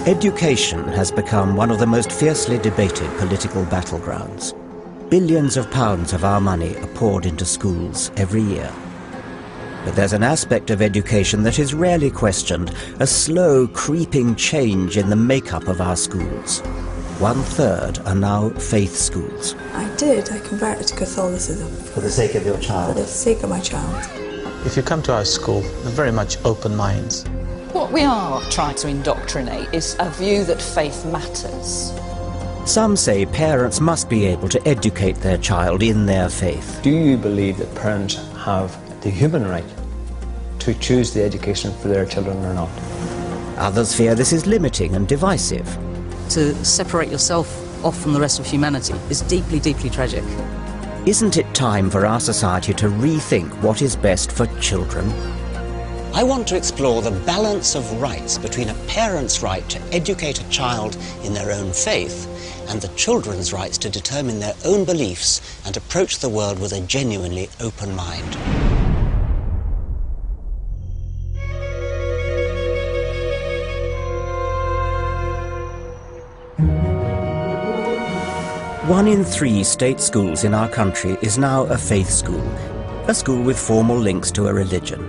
Education has become one of the most fiercely debated political battlegrounds. Billions of pounds of our money are poured into schools every year. But there's an aspect of education that is rarely questioned, a slow, creeping change in the makeup of our schools. 1/3 are now faith schools. I converted to Catholicism. For the sake of your child? For the sake of my child. If you come to our school, they're very much open minds. What we are trying to indoctrinate is a view that faith matters. Some say parents must be able to educate their child in their faith. Do you believe that parents have the human right to choose the education for their children or not? Others fear this is limiting and divisive. To separate yourself off from the rest of humanity is deeply, deeply tragic. Isn't it time for our society to rethink what is best for children? I want to explore the balance of rights between a parent's right to educate a child in their own faith and the children's rights to determine their own beliefs and approach the world with a genuinely open mind. One in 3 state schools in our country is now a faith school, a school with formal links to a religion.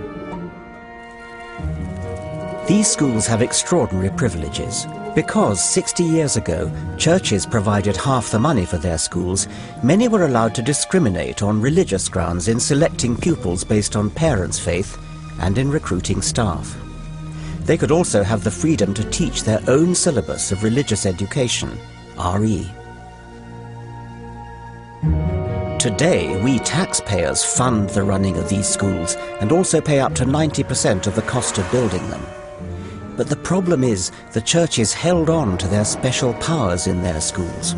These schools have extraordinary privileges. Because 60 years ago, churches provided half the money for their schools, many were allowed to discriminate on religious grounds in selecting pupils based on parents' faith and in recruiting staff. They could also have the freedom to teach their own syllabus of religious education, RE. Today, we taxpayers fund the running of these schools and also pay up to 90% of the cost of building them. But the problem is the churches held on to their special powers in their schools.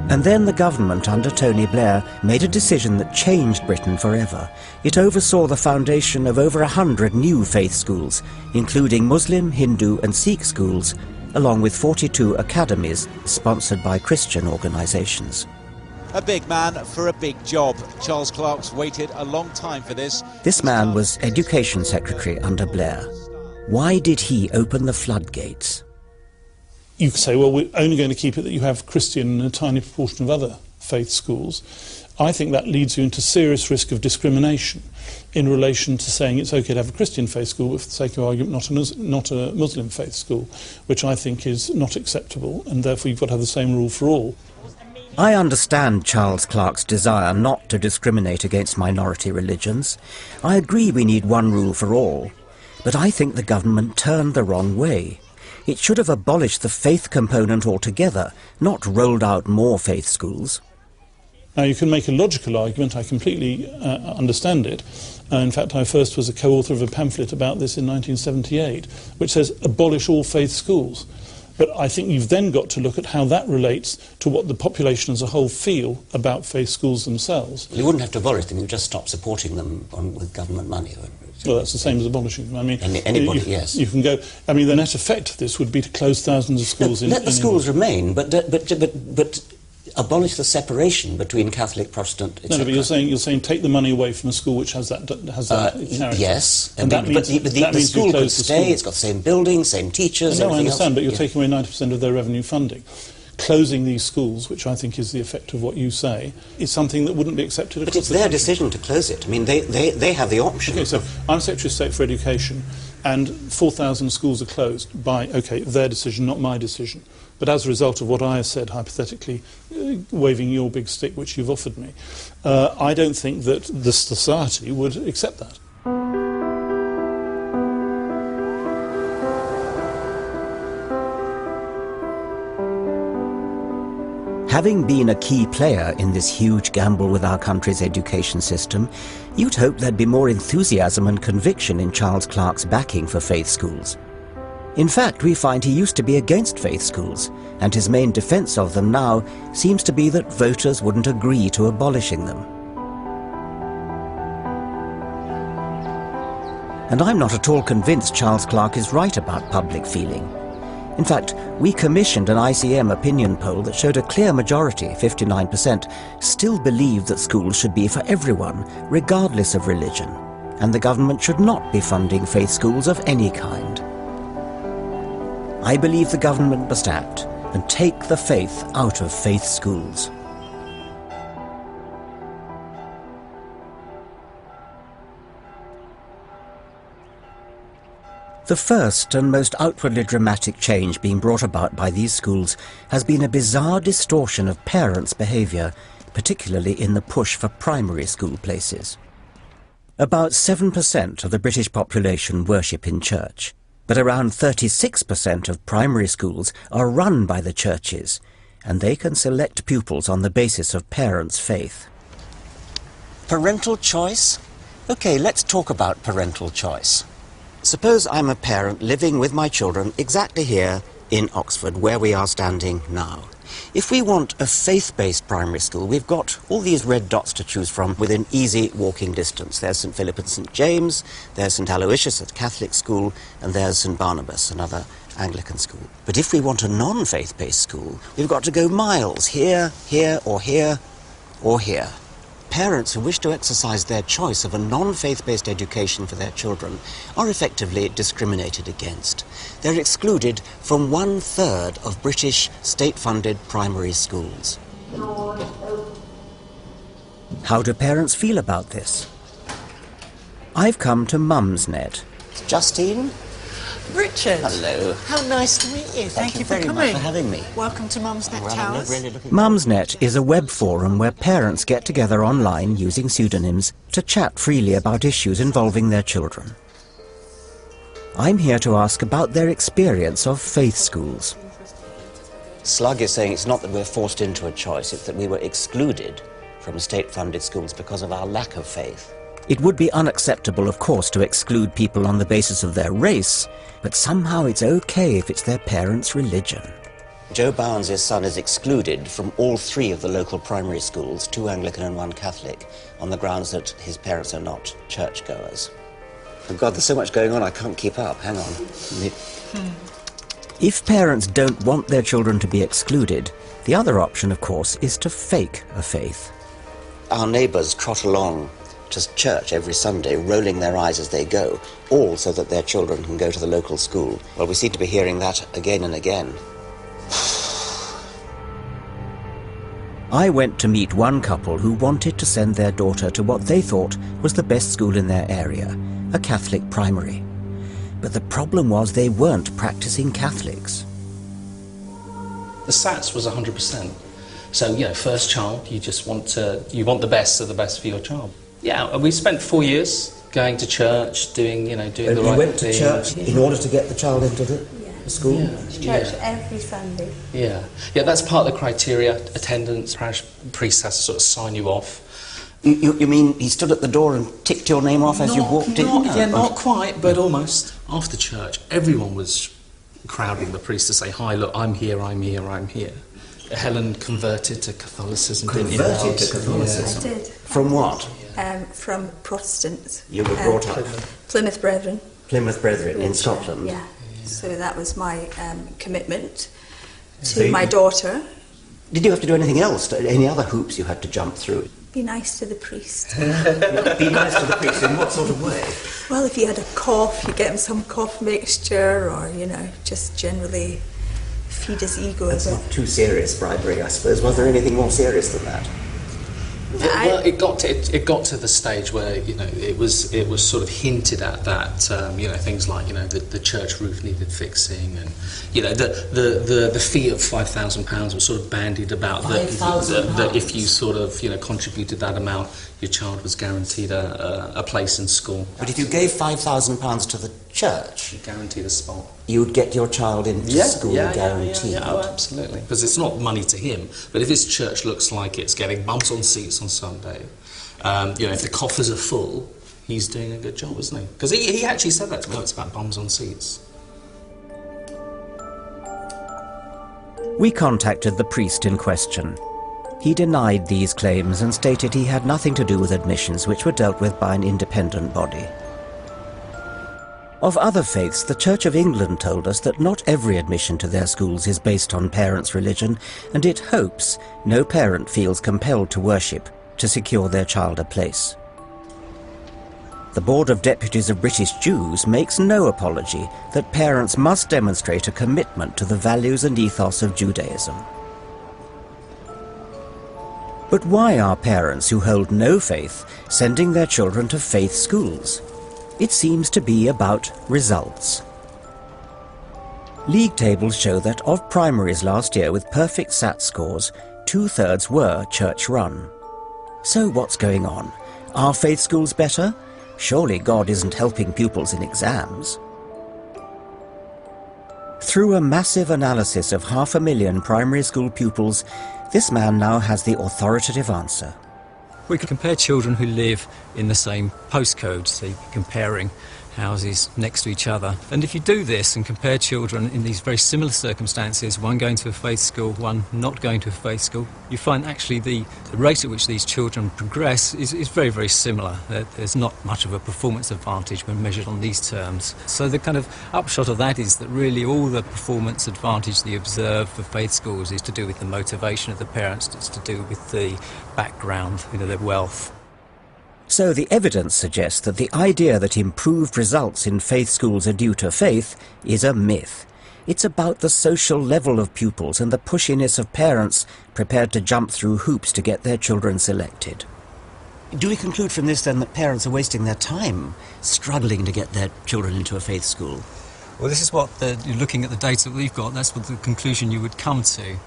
And then the government under Tony Blair made a decision that changed Britain forever. It oversaw the foundation of over 100 new faith schools, including Muslim, Hindu and Sikh schools, along with 42 academies sponsored by Christian organisations. A big man for a big job. Charles Clark's waited a long time for this. This man was Education Secretary under Blair. Why did he open the floodgates? You could say, well, we're only going to keep it that you have Christian and a tiny proportion of other faith schools. I think that leads you into serious risk of discrimination in relation to saying it's okay to have a Christian faith school, but for the sake of argument, not a Muslim faith school, which I think is not acceptable, and therefore you've got to have the same rule for all. I understand Charles Clark's desire not to discriminate against minority religions. I agree we need one rule for all, but I think the government turned the wrong way. It should have abolished the faith component altogether, not rolled out more faith schools. Now, you can make a logical argument, I completely understand it. In fact, I first was a co-author of a pamphlet about this in 1978, which says, abolish all faith schools. But I think you've then got to look at how that relates to what the population as a whole feel about faith schools themselves. You wouldn't have to abolish them, you just stop supporting them with government money. Well, that's the same as abolishing them. I mean, anybody, yes. You can go. I mean, the net effect of this would be to close thousands of schools in. Let the schools England. remain, but abolish the separation between Catholic, Protestant, etc. No, but you're saying take the money away from a school which has that character. Yes, and but the school could stay. It's got the same buildings, same teachers. No, I understand, else. But you're taking away 90% of their revenue funding. Closing these schools, which I think is the effect of what you say, is something that wouldn't be accepted. But it's their decision to close it. I mean, they have the option. Okay, so I'm Secretary of State for Education, and 4,000 schools are closed by, okay, their decision, not my decision. But as a result of what I have said, hypothetically, waving your big stick, which you've offered me, I don't think that the society would accept that. Having been a key player in this huge gamble with our country's education system, you'd hope there'd be more enthusiasm and conviction in Charles Clark's backing for faith schools. In fact, we find he used to be against faith schools, and his main defence of them now seems to be that voters wouldn't agree to abolishing them. And I'm not at all convinced Charles Clark is right about public feeling. In fact, we commissioned an ICM opinion poll that showed a clear majority, 59%, still believed that schools should be for everyone, regardless of religion, and the government should not be funding faith schools of any kind. I believe the government must act and take the faith out of faith schools. The first and most outwardly dramatic change being brought about by these schools has been a bizarre distortion of parents' behaviour, particularly in the push for primary school places. About 7% of the British population worship in church, but around 36% of primary schools are run by the churches, and they can select pupils on the basis of parents' faith. Parental choice? Okay, let's talk about parental choice. Suppose I'm a parent living with my children exactly here in Oxford, where we are standing now. If we want a faith-based primary school, we've got all these red dots to choose from within easy walking distance. There's St Philip and St James, there's St Aloysius, a Catholic school, and there's St Barnabas, another Anglican school. But if we want a non-faith-based school, we've got to go miles, here, here, or here, or here. Parents who wish to exercise their choice of a non-faith-based education for their children are effectively discriminated against. They're excluded from 1/3 of British state-funded primary schools. How do parents feel about this? I've come to Mumsnet. Justine? Richard. Hello. How nice to meet you. Thank you for very coming. much for having me. Welcome to Mumsnet Well, I'm Towers. really looking Mumsnet is a web forum where parents get together online using pseudonyms to chat freely about issues involving their children. I'm here to ask about their experience of faith schools. Slug is saying it's not that we're forced into a choice, it's that we were excluded from state-funded schools because of our lack of faith. It would be unacceptable, of course, to exclude people on the basis of their race, but somehow it's okay if it's their parents' religion. Joe Barnes' son is excluded from all 3 of the local primary schools, 2 Anglican and 1 Catholic, on the grounds that his parents are not churchgoers. Oh God, there's so much going on I can't keep up. Hang on. If parents don't want their children to be excluded, the other option, of course, is to fake a faith. Our neighbours trot along to church every Sunday, rolling their eyes as they go, all so that their children can go to the local school. Well, we seem to be hearing that again and again. I went to meet one couple who wanted to send their daughter to what they thought was the best school in their area, a Catholic primary. But the problem was they weren't practicing Catholics. The SATs was 100%. So, you know, first child, you want the best of the best for your child. Yeah, we spent 4 years going to church, doing the right thing. You went to church in order to get the child into the school? Yeah. Church every Sunday. Yeah, that's part of the criteria. Attendance, parish priest has to sort of sign you off. You mean he stood at the door and ticked your name off as you walked in? Yeah, not quite, but almost. After church, everyone was crowding the priest to say, "Hi, look, I'm here, I'm here, I'm here." Helen converted to Catholicism, didn't you? Converted to Catholicism? I did. From what? From Protestants. You were brought up? Plymouth Brethren. Plymouth Brethren in Scotland? Yeah. So that was my commitment to my daughter. Did you have to do anything else? Any other hoops you had to jump through? Be nice to the priest. Be nice to the priest in what sort of way? Well, if he had a cough, you get him some cough mixture, or, just generally feed his ego. That's not too serious bribery, I suppose. Was there anything more serious than that? Well, it got to the stage where it was sort of hinted at that things like the church roof needed fixing, and the fee of £5,000 was sort of bandied about that if you sort of contributed that amount, your child was guaranteed a place in school. But if you gave £5,000 to the church, you guaranteed a spot. You would get your child into school guaranteed. Yeah, oh, absolutely. Because it's not money to him, but if his church looks like it's getting bums on seats on Sunday, if the coffers are full, he's doing a good job, isn't he? Because he actually said that to me. It's about bums on seats. We contacted the priest in question. He denied these claims and stated he had nothing to do with admissions, which were dealt with by an independent body. Of other faiths, the Church of England told us that not every admission to their schools is based on parents' religion, and it hopes no parent feels compelled to worship to secure their child a place. The Board of Deputies of British Jews makes no apology that parents must demonstrate a commitment to the values and ethos of Judaism. But why are parents who hold no faith sending their children to faith schools? It seems to be about results. League tables show that of primaries last year with perfect SAT scores, 2/3 were church-run. So what's going on? Are faith schools better? Surely God isn't helping pupils in exams. Through a massive analysis of 500,000 primary school pupils, this man now has the authoritative answer. We could compare children who live in the same postcode, so you're comparing houses next to each other. And if you do this and compare children in these very similar circumstances, one going to a faith school, one not going to a faith school, you find actually the rate at which these children progress is very, very similar. There's not much of a performance advantage when measured on these terms. So the kind of upshot of that is that really all the performance advantage they observe for faith schools is to do with the motivation of the parents, it's to do with the background, their wealth. So the evidence suggests that the idea that improved results in faith schools are due to faith is a myth. It's about the social level of pupils and the pushiness of parents prepared to jump through hoops to get their children selected. Do we conclude from this then that parents are wasting their time struggling to get their children into a faith school? Well, this is what, you're looking at the data that we've got, that's what the conclusion you would come to.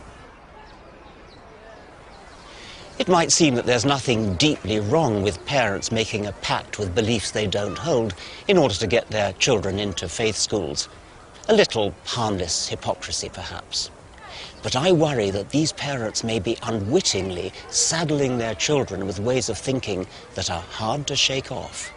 It might seem that there's nothing deeply wrong with parents making a pact with beliefs they don't hold in order to get their children into faith schools. A little harmless hypocrisy, perhaps. But I worry that these parents may be unwittingly saddling their children with ways of thinking that are hard to shake off.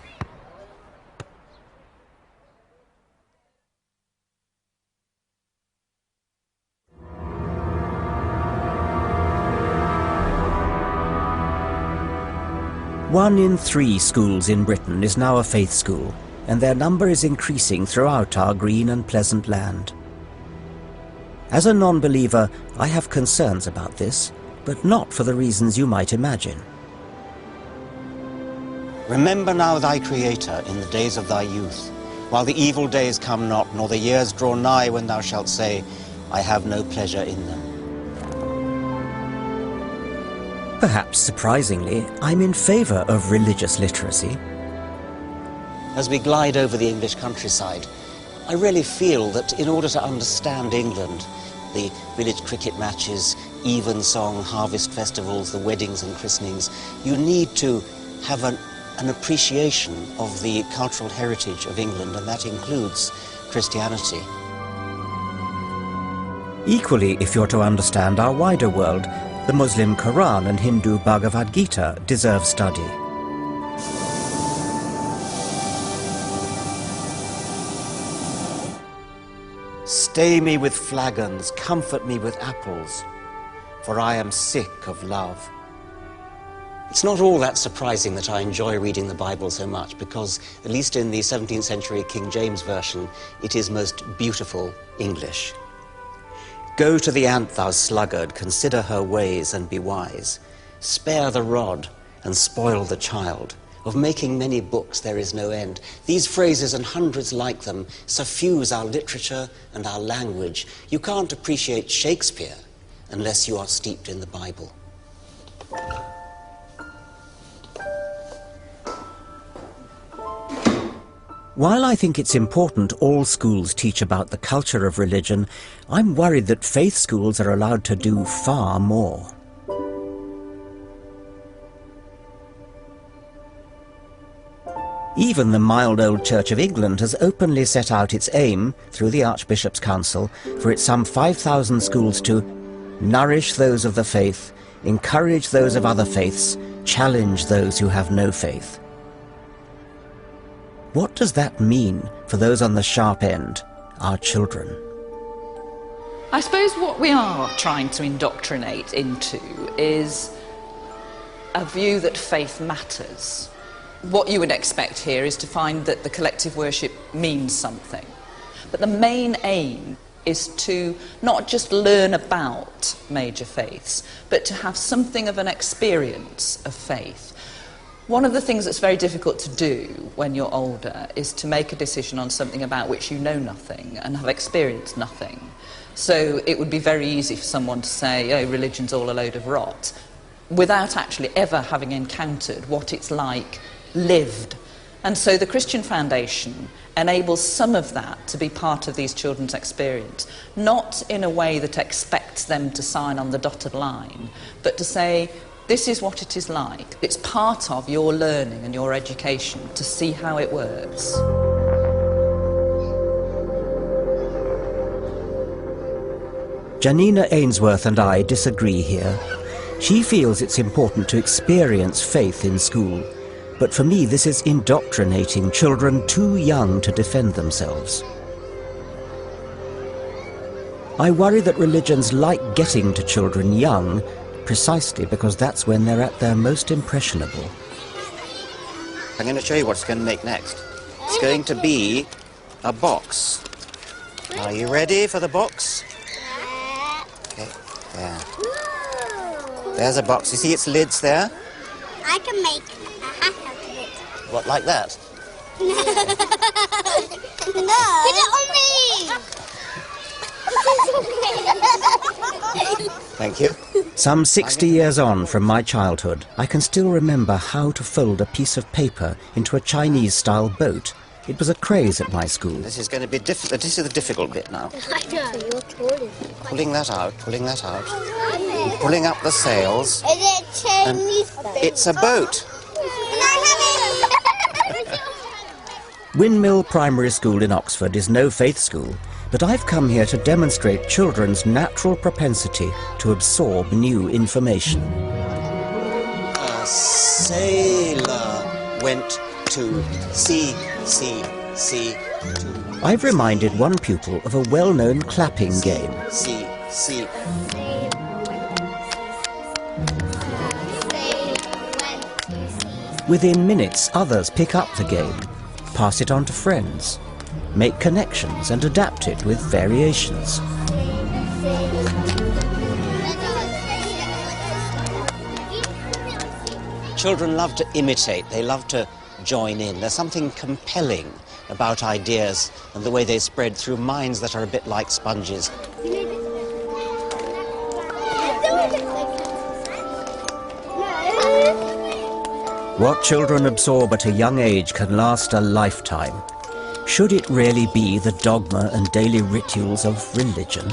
One in 3 schools in Britain is now a faith school, and their number is increasing throughout our green and pleasant land. As a non-believer, I have concerns about this, but not for the reasons you might imagine. Remember now thy Creator in the days of thy youth, while the evil days come not, nor the years draw nigh when thou shalt say, I have no pleasure in them. Perhaps surprisingly, I'm in favour of religious literacy. As we glide over the English countryside, I really feel that in order to understand England, the village cricket matches, evensong, harvest festivals, the weddings and christenings, you need to have an appreciation of the cultural heritage of England, and that includes Christianity. Equally, if you're to understand our wider world, the Muslim Quran and Hindu Bhagavad Gita deserve study. Stay me with flagons, comfort me with apples, for I am sick of love. It's not all that surprising that I enjoy reading the Bible so much, because, at least in the 17th century King James Version, it is most beautiful English. Go to the ant, thou sluggard, consider her ways and be wise. Spare the rod and spoil the child. Of making many books there is no end. These phrases and hundreds like them suffuse our literature and our language. You can't appreciate Shakespeare unless you are steeped in the Bible. While I think it's important all schools teach about the culture of religion, I'm worried that faith schools are allowed to do far more. Even the mild old Church of England has openly set out its aim, through the Archbishop's Council, for its some 5,000 schools to nourish those of the faith, encourage those of other faiths, challenge those who have no faith. What does that mean for those on the sharp end, our children? I suppose what we are trying to indoctrinate into is a view that faith matters. What you would expect here is to find that the collective worship means something. But the main aim is to not just learn about major faiths, but to have something of an experience of faith. One of the things that's very difficult to do when you're older is to make a decision on something about which you know nothing and have experienced nothing. So it would be very easy for someone to say, oh, religion's all a load of rot, without actually ever having encountered what it's like lived. And so the Christian Foundation enables some of that to be part of these children's experience, not in a way that expects them to sign on the dotted line, but to say, this is what it is like. It's part of your learning and your education to see how it works. Janina Ainsworth and I disagree here. She feels it's important to experience faith in school, but for me this is indoctrinating children too young to defend themselves. I worry that religions like getting to children young precisely because that's when they're at their most impressionable. I'm going to show you what it's going to make next. It's going to be a box. Are you ready for the box? Okay, there. There's a box. You see its lids there? I can make a hat out of it. What, like that? No. Put it on me! Thank you. Some 60 years on from my childhood, I can still remember how to fold a piece of paper into a Chinese-style boat. It was a craze at my school. This is going to be difficult. This is the difficult bit now. I know. You're taller. Pulling that out, pulling that out. And pulling up the sails. Is it Chinese? It's a boat. Windmill Primary School in Oxford is no faith school, but I've come here to demonstrate children's natural propensity to absorb new information. A sailor went to sea. I've reminded one pupil of a well-known clapping game. See. Within minutes, others pick up the game, pass it on to friends, make connections and adapt it with variations. Children love to imitate, they love to join in. There's something compelling about ideas and the way they spread through minds that are a bit like sponges. What children absorb at a young age can last a lifetime. Should it really be the dogma and daily rituals of religion?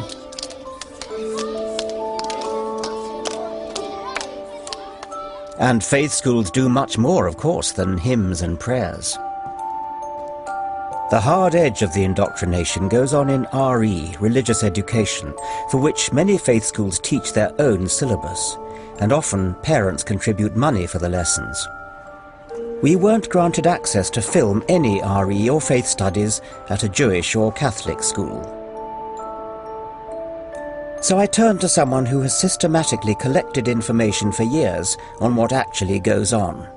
And faith schools do much more, of course, than hymns and prayers. The hard edge of the indoctrination goes on in RE, religious education, for which many faith schools teach their own syllabus, and often parents contribute money for the lessons. We weren't granted access to film any RE or faith studies at a Jewish or Catholic school. So I turned to someone who has systematically collected information for years on what actually goes on.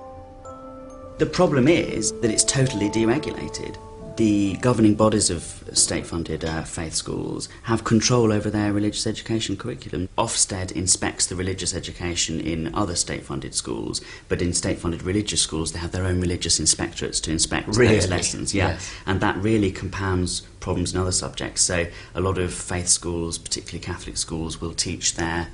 The problem is that it's totally deregulated. The governing bodies of state-funded faith schools have control over their religious education curriculum. Ofsted inspects the religious education in other state-funded schools, but in state-funded religious schools they have their own religious inspectorates to inspect those lessons. Yeah. Yes. And that really compounds problems in other subjects. So a lot of faith schools, particularly Catholic schools, will teach their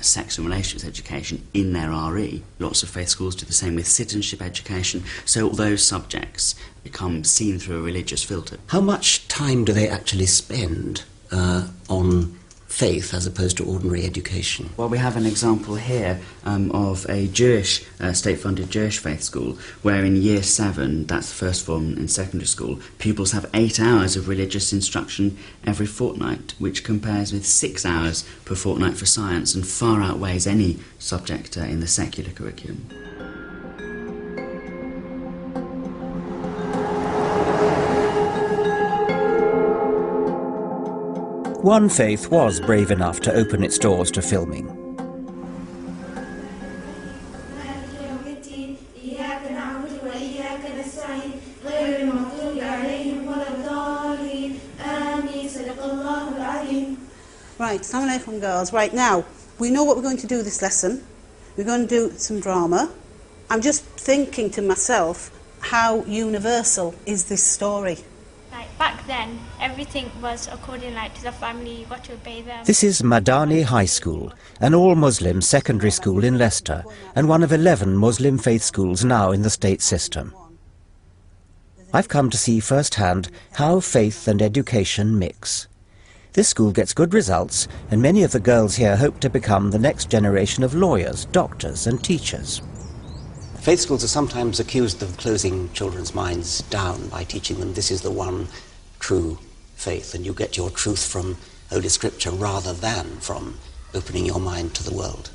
sex and relationships education in their RE. Lots of faith schools do the same with citizenship education, so all those subjects become seen through a religious filter. How much time do they actually spend on faith as opposed to ordinary education? Well, we have an example here of a Jewish, state-funded Jewish faith school, where in Year 7, that's the first form in secondary school, pupils have 8 hours of religious instruction every fortnight, which compares with 6 hours per fortnight for science and far outweighs any subject in the secular curriculum. One faith was brave enough to open its doors to filming. Right, Assalamu alaikum girls. Right, now, we know what we're going to do this lesson. We're going to do some drama. I'm just thinking to myself, how universal is this story? Like back then, everything was according to the family, you got to obey them. This is Madani High School, an all-Muslim secondary school in Leicester, and one of 11 Muslim faith schools now in the state system. I've come to see firsthand how faith and education mix. This school gets good results, and many of the girls here hope to become the next generation of lawyers, doctors and teachers. Faith schools are sometimes accused of closing children's minds down by teaching them this is the one true faith, and you get your truth from Holy Scripture rather than from opening your mind to the world.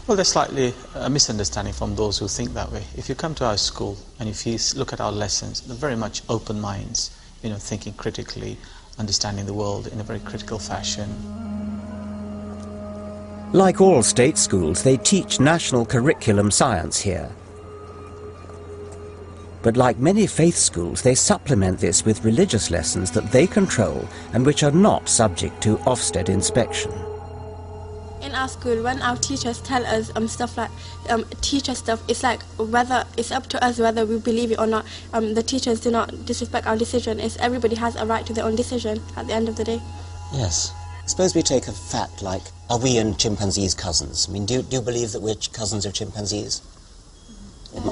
Well, there's slightly a misunderstanding from those who think that way. If you come to our school and if you look at our lessons, they're very much open minds, thinking critically, understanding the world in a very critical fashion. Like all state schools, they teach national curriculum science here. But like many faith schools, they supplement this with religious lessons that they control and which are not subject to Ofsted inspection. In our school, when our teachers tell us stuff like teacher stuff, it's like whether it's up to us whether we believe it or not. The teachers do not disrespect our decision. Everybody has a right to their own decision at the end of the day. Yes. Suppose we take a fact like, are we and chimpanzees cousins? I mean, do you believe that we're cousins of chimpanzees?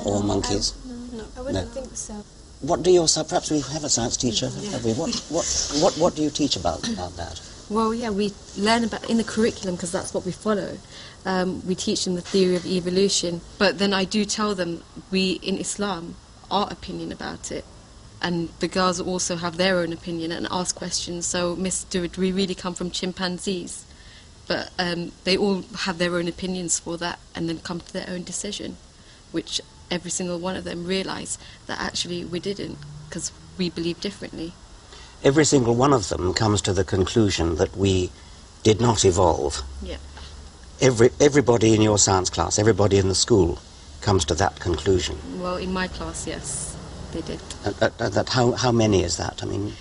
Or monkeys? No, I wouldn't think so. What do your, perhaps we have a science teacher, have we? What do you teach about that? Well, yeah, we learn about in the curriculum because that's what we follow. We teach them the theory of evolution, but then I do tell them in Islam, our opinion about it, and the girls also have their own opinion and ask questions. So, Miss, do we really come from chimpanzees? But they all have their own opinions for that, and then come to their own decision, which every single one of them realise that actually we didn't, because we believe differently. Every single one of them comes to the conclusion that we did not evolve. Yeah. Everybody in your science class, everybody in the school comes to that conclusion. Well, in my class, yes, they did. How many is that? I mean,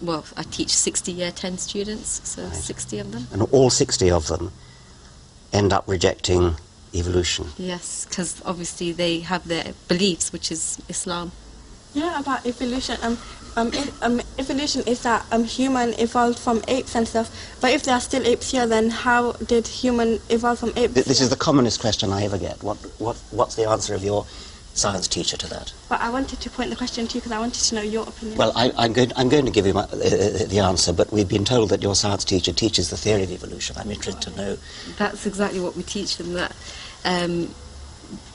well, I teach 60 year 10 students, so right. 60 of them. And all 60 of them end up rejecting evolution. Yes, because obviously they have their beliefs, which is Islam. Yeah, about evolution. Evolution is that human evolved from apes and stuff. But if there are still apes here, then how did human evolve from apes? This is the commonest question I ever get. What's the answer of your science teacher to that? But I wanted to point the question to you because I wanted to know your opinion. Well, I'm going to give you the answer, but we've been told that your science teacher teaches the theory of evolution. I'm interested to know. That's exactly what we teach them, that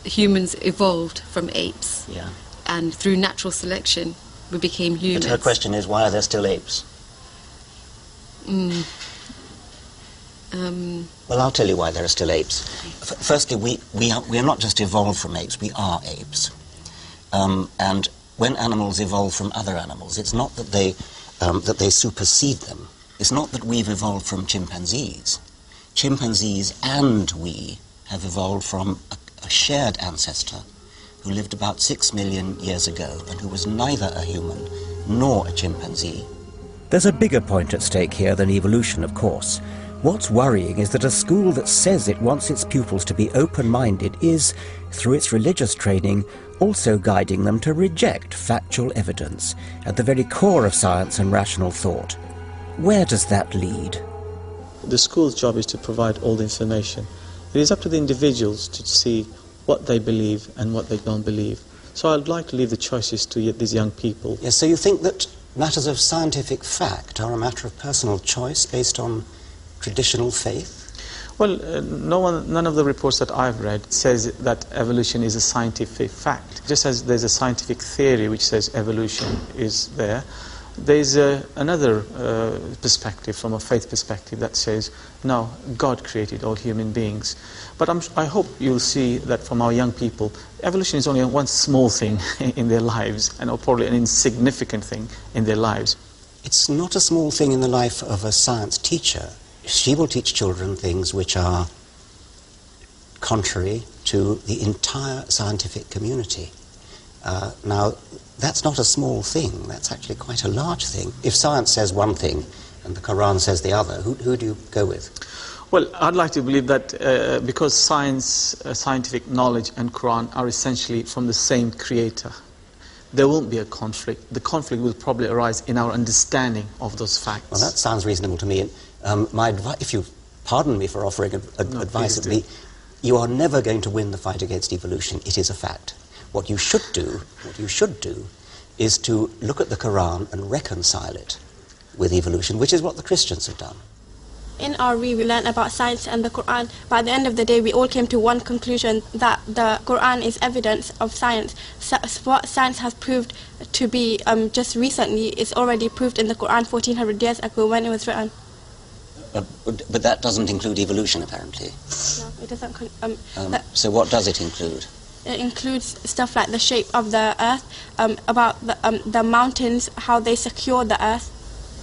humans evolved from apes. Yeah. And through natural selection, we became humans. But her question is, why are there still apes? Well, I'll tell you why there are still apes. Firstly, we are not just evolved from apes, we are apes. And when animals evolve from other animals, it's not that they supersede them. It's not that we've evolved from chimpanzees. Chimpanzees and we have evolved from a shared ancestor who lived about 6 million years ago and who was neither a human nor a chimpanzee. There's a bigger point at stake here than evolution, of course. What's worrying is that a school that says it wants its pupils to be open-minded is, through its religious training, also guiding them to reject factual evidence at the very core of science and rational thought. Where does that lead? The school's job is to provide all the information. It is up to the individuals to see what they believe and what they don't believe. So I'd like to leave the choices to these young people. Yes, so you think that matters of scientific fact are a matter of personal choice based on traditional faith? Well, none of the reports that I've read says that evolution is a scientific fact. Just as there's a scientific theory which says evolution is there, there's another perspective, from a faith perspective, that says, no, God created all human beings. But I hope you'll see that from our young people, evolution is only one small thing in their lives, and probably an insignificant thing in their lives. It's not a small thing in the life of a science teacher. She will teach children things which are contrary to the entire scientific community. Now, that's not a small thing, that's actually quite a large thing. If science says one thing and the Quran says the other, who do you go with? Well, I'd like to believe that because science, scientific knowledge and Quran are essentially from the same creator, there won't be a conflict. The conflict will probably arise in our understanding of those facts. Well, that sounds reasonable to me. My advice, if you pardon me for offering advice, it would be, you are never going to win the fight against evolution. It is a fact. What you should do is to look at the Quran and reconcile it with evolution, which is what the Christians have done. In RE, we learned about science and the Quran. By the end of the day, we all came to one conclusion, that the Quran is evidence of science. So, what science has proved to be just recently is already proved in the Quran 1400 years ago when it was written. But that doesn't include evolution, apparently. No, it doesn't. So what does it include? It includes stuff like the shape of the earth, about the mountains, how they secure the earth.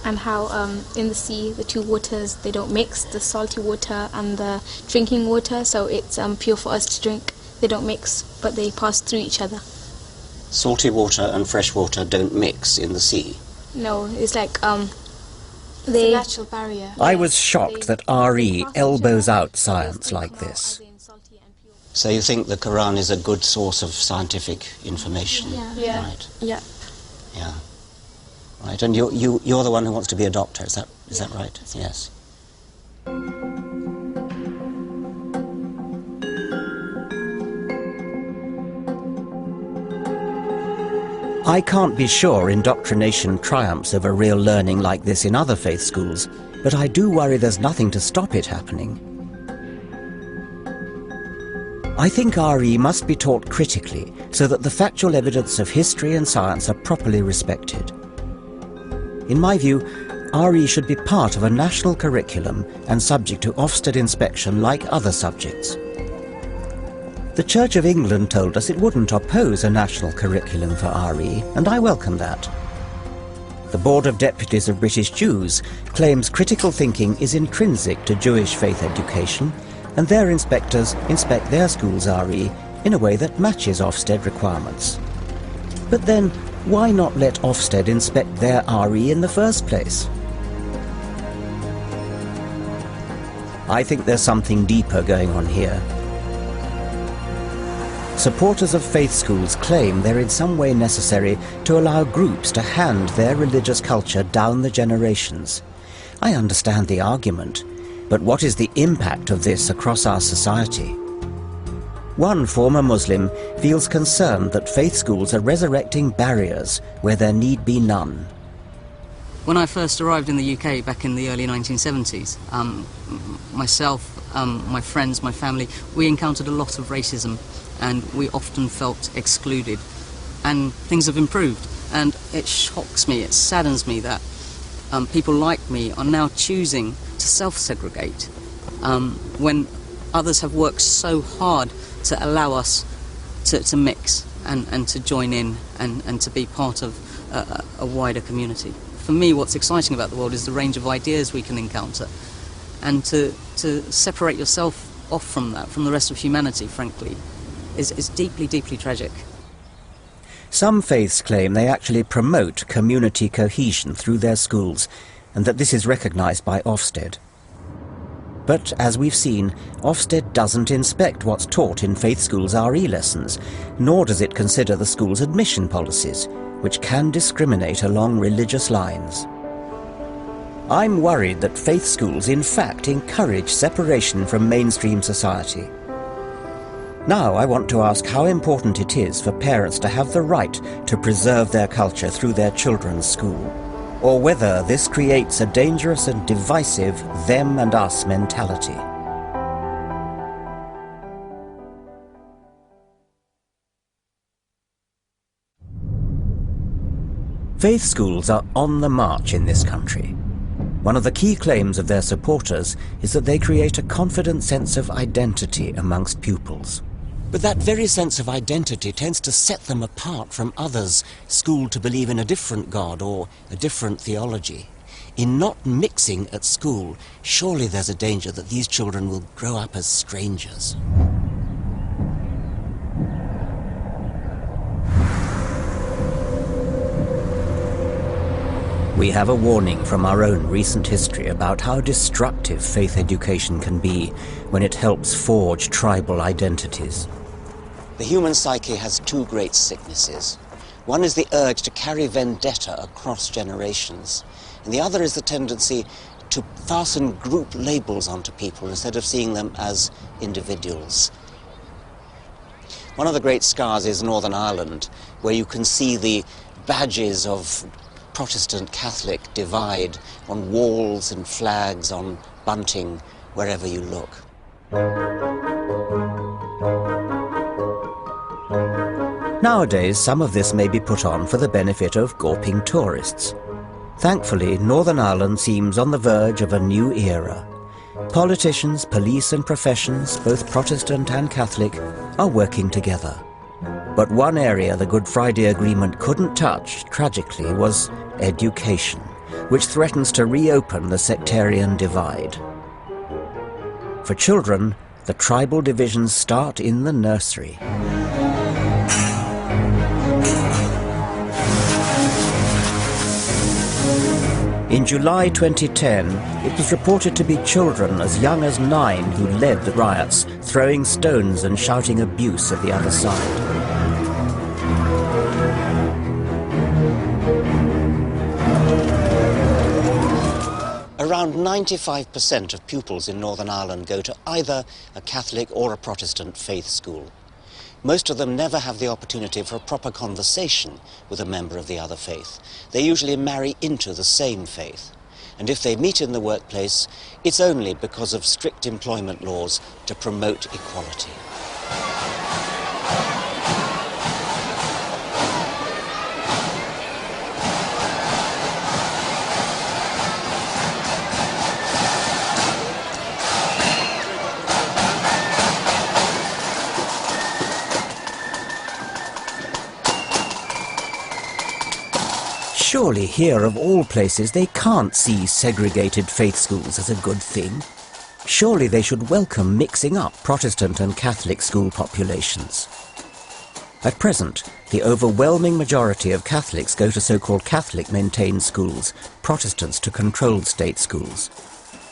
And how in the sea the two waters, they don't mix, the salty water and the drinking water, so it's pure for us to drink. They don't mix, but they pass through each other. Salty water and fresh water don't mix in the sea? No, it's like It's a natural barrier. I was shocked that RE elbows out science like this. So you think the Quran is a good source of scientific information? Yeah. Right. Yeah. Yeah. Right, and you're the one who wants to be a doctor, is that right? Yes. I can't be sure indoctrination triumphs over real learning like this in other faith schools, but I do worry there's nothing to stop it happening. I think RE must be taught critically so that the factual evidence of history and science are properly respected. In my view, RE should be part of a national curriculum and subject to Ofsted inspection like other subjects. The Church of England told us it wouldn't oppose a national curriculum for RE, and I welcome that. The Board of Deputies of British Jews claims critical thinking is intrinsic to Jewish faith education, and their inspectors inspect their schools' RE in a way that matches Ofsted requirements. But then, why not let Ofsted inspect their RE in the first place? I think there's something deeper going on here. Supporters of faith schools claim they're in some way necessary to allow groups to hand their religious culture down the generations. I understand the argument, but what is the impact of this across our society? One former Muslim feels concerned that faith schools are resurrecting barriers where there need be none. When I first arrived in the UK back in the early 1970s, myself, my friends, my family, we encountered a lot of racism and we often felt excluded. And things have improved, and it shocks me, it saddens me that people like me are now choosing to self-segregate when others have worked so hard to allow us to mix and to join in and to be part of a wider community. For me, what's exciting about the world is the range of ideas we can encounter, and to separate yourself off from that, from the rest of humanity, frankly, is deeply, deeply tragic. Some faiths claim they actually promote community cohesion through their schools, and that this is recognised by Ofsted. But, as we've seen, Ofsted doesn't inspect what's taught in faith schools' RE lessons, nor does it consider the school's admission policies, which can discriminate along religious lines. I'm worried that faith schools in fact encourage separation from mainstream society. Now I want to ask how important it is for parents to have the right to preserve their culture through their children's school, or whether this creates a dangerous and divisive them and us mentality. Faith schools are on the march in this country. One of the key claims of their supporters is that they create a confident sense of identity amongst pupils. But that very sense of identity tends to set them apart from others schooled to believe in a different God or a different theology. In not mixing at school, surely there's a danger that these children will grow up as strangers. We have a warning from our own recent history about how destructive faith education can be when it helps forge tribal identities. The human psyche has two great sicknesses. One is the urge to carry vendetta across generations, and the other is the tendency to fasten group labels onto people instead of seeing them as individuals. One of the great scars is Northern Ireland, where you can see the badges of Protestant-Catholic divide on walls and flags, on bunting, wherever you look. Nowadays, some of this may be put on for the benefit of gawping tourists. Thankfully, Northern Ireland seems on the verge of a new era. Politicians, police and professions, both Protestant and Catholic, are working together. But one area the Good Friday Agreement couldn't touch, tragically, was education, which threatens to reopen the sectarian divide. For children, the tribal divisions start in the nursery. In July 2010, it was reported to be children as young as 9 who led the riots, throwing stones and shouting abuse at the other side. Around 95% of pupils in Northern Ireland go to either a Catholic or a Protestant faith school. Most of them never have the opportunity for a proper conversation with a member of the other faith. They usually marry into the same faith. And if they meet in the workplace, it's only because of strict employment laws to promote equality. Surely here, of all places, they can't see segregated faith schools as a good thing. Surely they should welcome mixing up Protestant and Catholic school populations. At present, the overwhelming majority of Catholics go to so-called Catholic-maintained schools, Protestants to controlled state schools.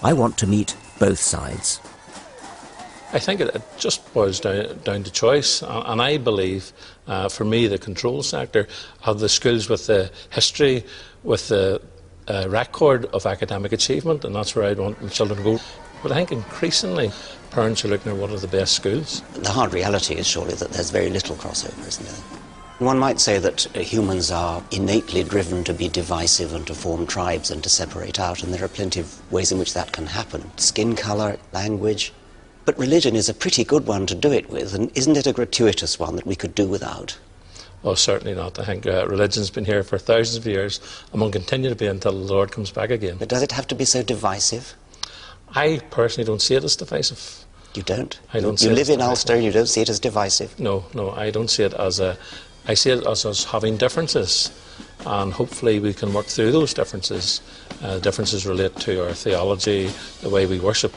I want to meet both sides. I think it just boils down to choice, and I believe, for me, the control sector of the schools with the history, with the record of academic achievement, and that's where I'd want my children to go. But I think increasingly parents are looking at what are the best schools. The hard reality is surely that there's very little crossover, isn't there? One might say that humans are innately driven to be divisive and to form tribes and to separate out, and there are plenty of ways in which that can happen. Skin colour, language. But religion is a pretty good one to do it with, and isn't it a gratuitous one that we could do without? Oh, certainly not. I think religion's been here for thousands of years and will continue to be until the Lord comes back again. But does it have to be so divisive? I personally don't see it as divisive. You don't? I don't see it. You live in Ulster and you don't see it as divisive? No, I don't see it as a... I see it as us having differences, and hopefully we can work through those differences. Differences relate to our theology, the way we worship.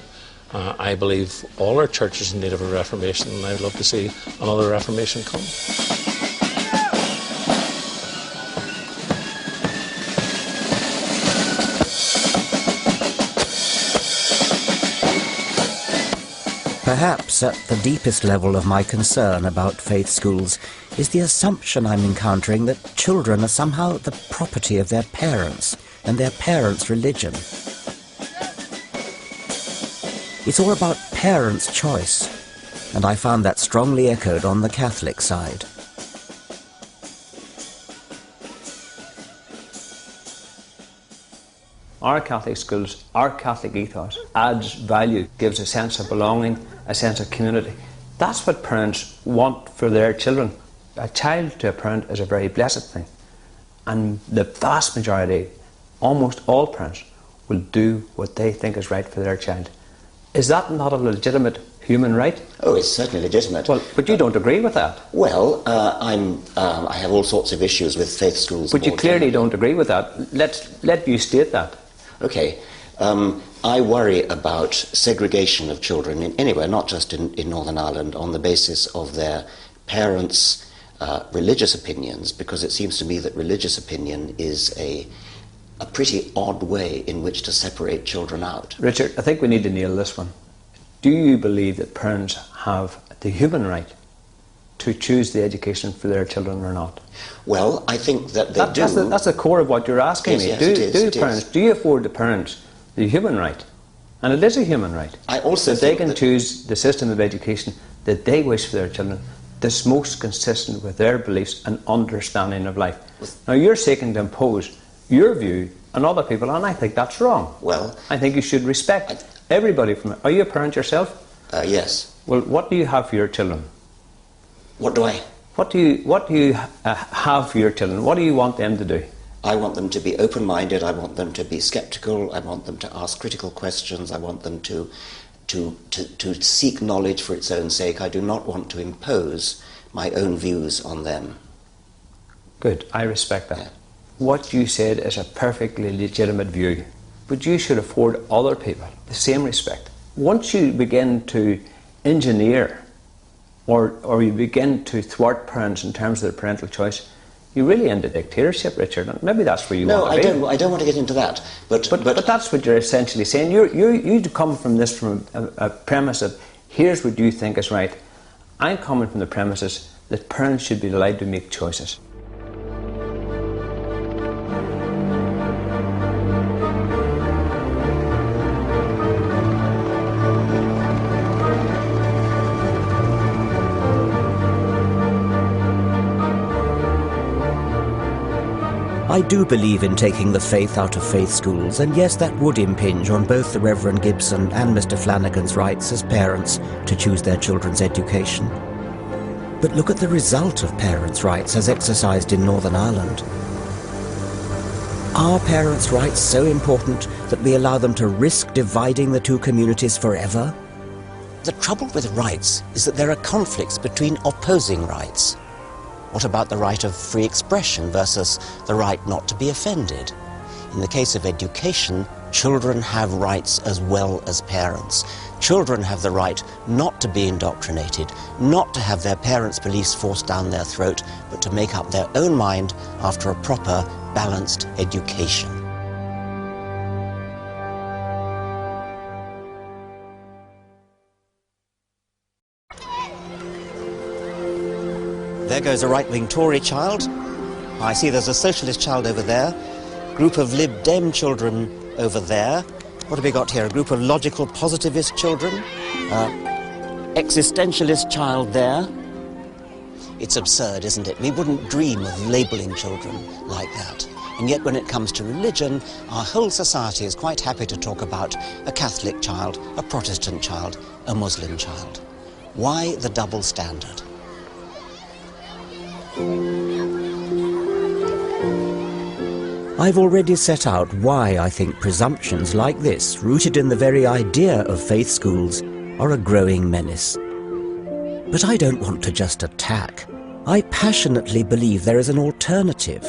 I believe all our churches in need of a reformation, and I'd love to see another reformation come. Perhaps at the deepest level of my concern about faith schools is the assumption I'm encountering that children are somehow the property of their parents and their parents' religion. It's all about parents' choice, and I found that strongly echoed on the Catholic side. Our Catholic schools, our Catholic ethos adds value, gives a sense of belonging, a sense of community. That's what parents want for their children. A child to a parent is a very blessed thing. And the vast majority, almost all parents, will do what they think is right for their child. Is that not a legitimate human right? Oh, it's certainly legitimate. Well, but you don't agree with that. Well, I have all sorts of issues with faith schools. But you clearly don't agree with that. Let you state that. Okay. I worry about segregation of children anywhere, not just in Northern Ireland, on the basis of their parents' religious opinions, because it seems to me that religious opinion is a a pretty odd way in which to separate children out. Richard, I think we need to nail this one. Do you believe that parents have the human right to choose the education for their children or not? Well, I think that they do. That's the core of what you're asking me. Do you afford the parents the human right? And it is a human right. I also that they can choose the system of education that they wish for their children, that's most consistent with their beliefs and understanding of life. Now you're seeking to impose your view on other people, and I think that's wrong. Well, I think you should respect everybody from it. Are you a parent yourself? Yes. Well, what do you have for your children? What do I? What do you have for your children? What do you want them to do? I want them to be open-minded, I want them to be sceptical, I want them to ask critical questions, I want them to seek knowledge for its own sake. I do not want to impose my own views on them. Good, I respect that. Yeah. What you said is a perfectly legitimate view, but you should afford other people the same respect. Once you begin to engineer or you begin to thwart parents in terms of their parental choice, you're really into dictatorship, Richard, and maybe that's where you want to be. No, I don't want to get into that. But that's what you're essentially saying. You come from this from a premise of, here's what you think is right. I'm coming from the premises that parents should be allowed to make choices. I do believe in taking the faith out of faith schools, and yes, that would impinge on both the Reverend Gibson and Mr. Flanagan's rights as parents to choose their children's education. But look at the result of parents' rights as exercised in Northern Ireland. Are parents' rights so important that we allow them to risk dividing the two communities forever? The trouble with rights is that there are conflicts between opposing rights. What about the right of free expression versus the right not to be offended? In the case of education, children have rights as well as parents. Children have the right not to be indoctrinated, not to have their parents' beliefs forced down their throat, but to make up their own mind after a proper, balanced education. There goes a right-wing Tory child. I see there's a socialist child over there. Group of Lib Dem children over there. What have we got here? A group of logical positivist children. Existentialist child there. It's absurd, isn't it? We wouldn't dream of labelling children like that. And yet when it comes to religion, our whole society is quite happy to talk about a Catholic child, a Protestant child, a Muslim child. Why the double standard? I've already set out why I think presumptions like this, rooted in the very idea of faith schools, are a growing menace. But I don't want to just attack. I passionately believe there is an alternative,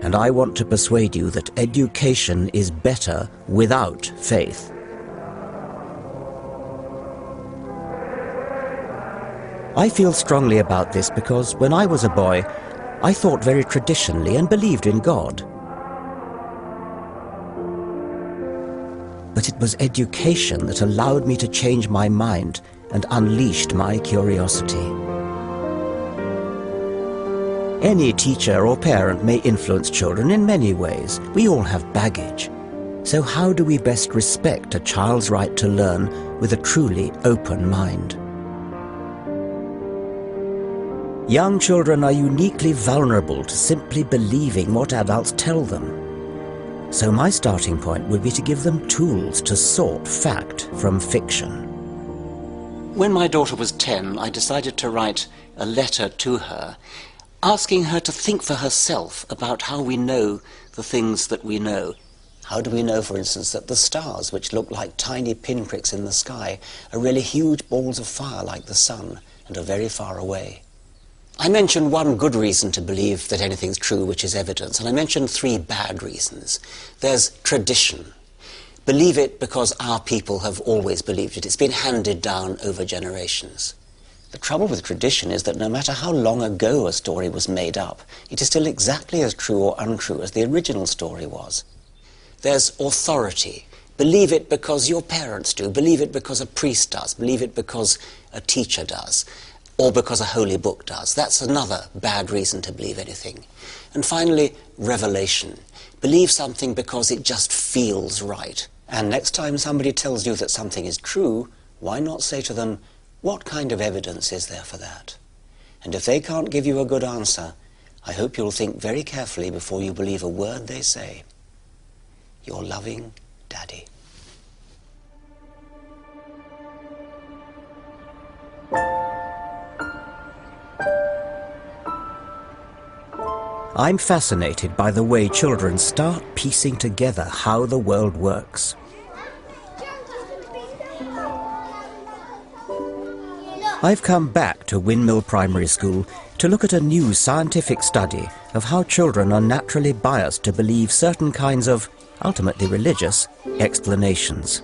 and I want to persuade you that education is better without faith. I feel strongly about this because when I was a boy, I thought very traditionally and believed in God. But it was education that allowed me to change my mind and unleashed my curiosity. Any teacher or parent may influence children in many ways. We all have baggage. So how do we best respect a child's right to learn with a truly open mind? Young children are uniquely vulnerable to simply believing what adults tell them. So my starting point would be to give them tools to sort fact from fiction. When my daughter was 10, I decided to write a letter to her, asking her to think for herself about how we know the things that we know. How do we know, for instance, that the stars, which look like tiny pinpricks in the sky, are really huge balls of fire like the sun and are very far away? I mentioned one good reason to believe that anything's true, which is evidence, and I mentioned 3 bad reasons. There's tradition. Believe it because our people have always believed it. It's been handed down over generations. The trouble with tradition is that no matter how long ago a story was made up, it is still exactly as true or untrue as the original story was. There's authority. Believe it because your parents do. Believe it because a priest does. Believe it because a teacher does. Or because a holy book does. That's another bad reason to believe anything. And finally, revelation. Believe something because it just feels right. And next time somebody tells you that something is true, why not say to them, what kind of evidence is there for that? And if they can't give you a good answer, I hope you'll think very carefully before you believe a word they say. Your loving Daddy. I'm fascinated by the way children start piecing together how the world works. I've come back to Windmill Primary School to look at a new scientific study of how children are naturally biased to believe certain kinds of, ultimately religious, explanations.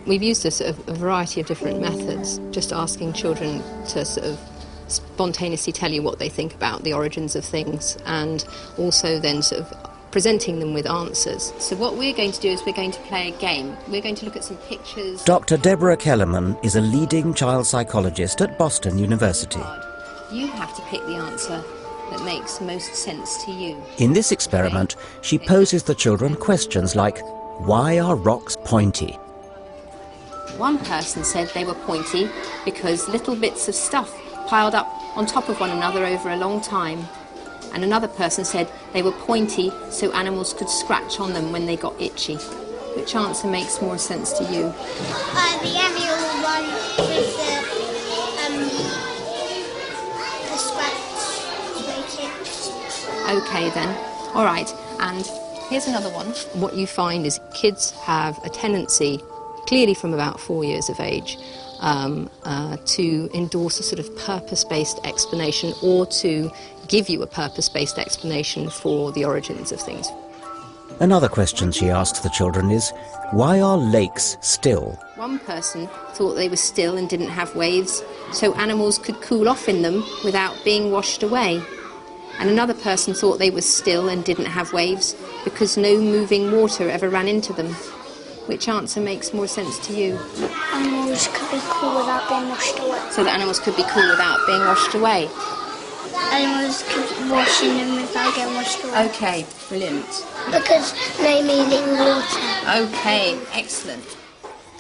We've used a variety of different methods, just asking children to sort of spontaneously tell you what they think about the origins of things, and also then sort of presenting them with answers. So what we're going to do is we're going to play a game. We're going to look at some pictures. Dr. Deborah Kellerman is a leading child psychologist at Boston University. You have to pick the answer that makes most sense to you. In this experiment, she poses the children questions like, why are rocks pointy? One person said they were pointy because little bits of stuff piled up on top of one another over a long time. And another person said they were pointy so animals could scratch on them when they got itchy. Which answer makes more sense to you? The animal one with the scratch. Okay then. All right. And here's another one. What you find is kids have a tendency, clearly from about 4 years of age, to endorse a sort of purpose-based explanation, or to give you a purpose-based explanation for the origins of things. Another question she asks the children is, why are lakes still? One person thought they were still and didn't have waves, so animals could cool off in them without being washed away. And another person thought they were still and didn't have waves because no moving water ever ran into them. Which answer makes more sense to you? Animals could be cool without being washed away. So that animals could be cool without being washed away? Animals could wash in them without getting washed away. Okay, brilliant. Because no moving water. Okay, excellent.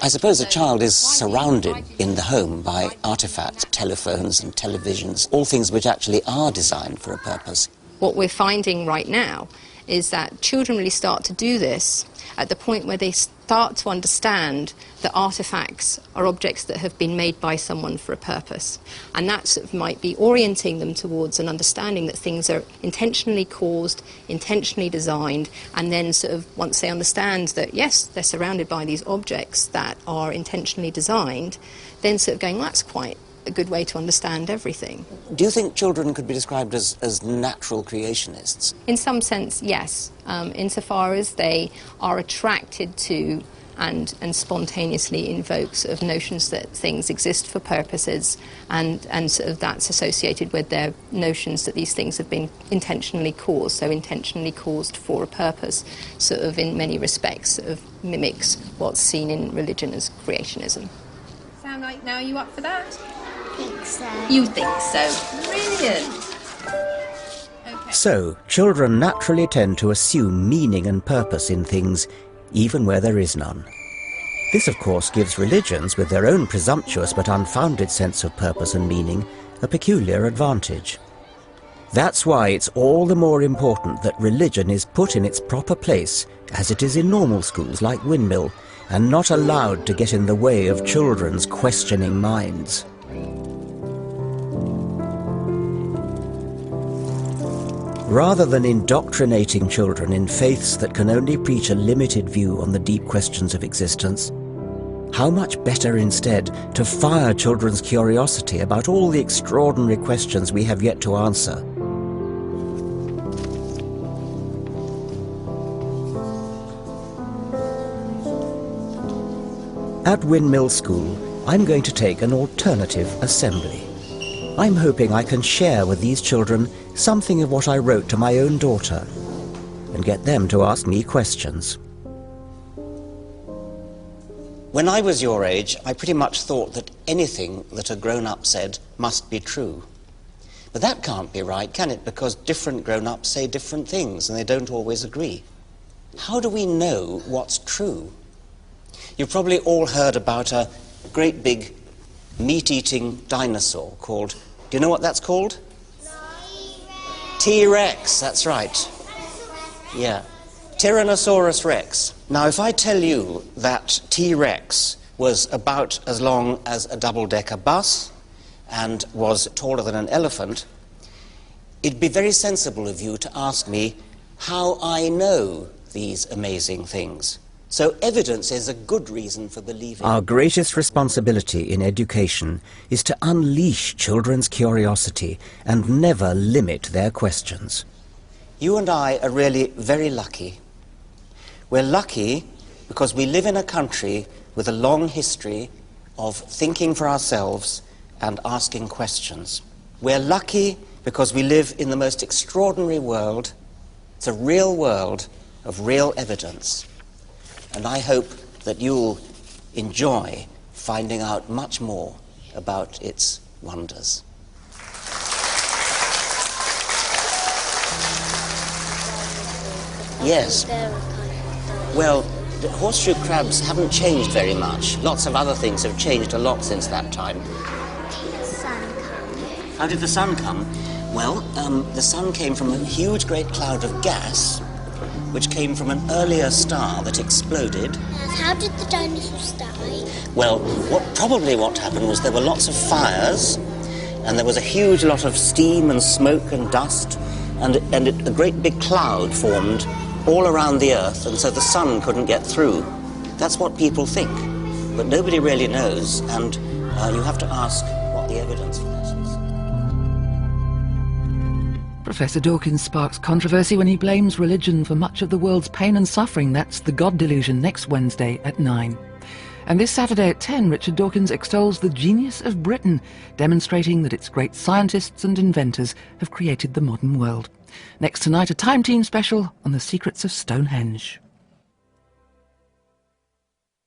I suppose a child is surrounded in the home by artefacts, telephones and televisions, all things which actually are designed for a purpose. What we're finding right now is that children really start to do this at the point where they start to understand that artefacts are objects that have been made by someone for a purpose. And that sort of might be orienting them towards an understanding that things are intentionally caused, intentionally designed, and then sort of once they understand that, yes, they're surrounded by these objects that are intentionally designed, then sort of going, well, that's quite a good way to understand everything. Do you think children could be described as natural creationists? In some sense, yes. Insofar as they are attracted to and spontaneously invoke sort of notions that things exist for purposes, and sort of that's associated with their notions that these things have been intentionally caused, so intentionally caused for a purpose, sort of in many respects sort of mimics what's seen in religion as creationism. Sound like now you up for that? I think so. You think so? Brilliant. Okay. So, children naturally tend to assume meaning and purpose in things, even where there is none. This, of course, gives religions, with their own presumptuous but unfounded sense of purpose and meaning, a peculiar advantage. That's why it's all the more important that religion is put in its proper place, as it is in normal schools like Windmill, and not allowed to get in the way of children's questioning minds. Rather than indoctrinating children in faiths that can only preach a limited view on the deep questions of existence, how much better instead to fire children's curiosity about all the extraordinary questions we have yet to answer. At Windmill School, I'm going to take an alternative assembly. I'm hoping I can share with these children something of what I wrote to my own daughter. and get them to ask me questions. When I was your age, I pretty much thought that anything that a grown-up said must be true. But that can't be right, can it? Because different grown-ups say different things and they don't always agree. How do we know what's true? You've probably all heard about a great big meat-eating dinosaur called, do you know what that's called? T-Rex, that's right. Yeah. Tyrannosaurus Rex. Now, if I tell you that T-Rex was about as long as a double-decker bus and was taller than an elephant, it'd be very sensible of you to ask me how I know these amazing things. So evidence is a good reason for believing. Our greatest responsibility in education is to unleash children's curiosity and never limit their questions. You and I are really very lucky. We're lucky because we live in a country with a long history of thinking for ourselves and asking questions. We're lucky because we live in the most extraordinary world. It's a real world of real evidence. And I hope that you'll enjoy finding out much more about its wonders. Yes. Well, the horseshoe crabs haven't changed very much. Lots of other things have changed a lot since that time. How did the sun come? Well, the sun came from a huge great cloud of gas, which came from an earlier star that exploded. How did the dinosaurs die? Well, probably what happened was there were lots of fires, and there was a huge lot of steam and smoke and dust, and a great big cloud formed all around the Earth, and so the sun couldn't get through. That's what people think, but nobody really knows, and you have to ask what the evidence for that is. Professor Dawkins sparks controversy when he blames religion for much of the world's pain and suffering. That's The God Delusion, next Wednesday at 9. And this Saturday at 10, Richard Dawkins extols the genius of Britain, demonstrating that its great scientists and inventors have created the modern world. Next tonight, a Time Team special on the secrets of Stonehenge.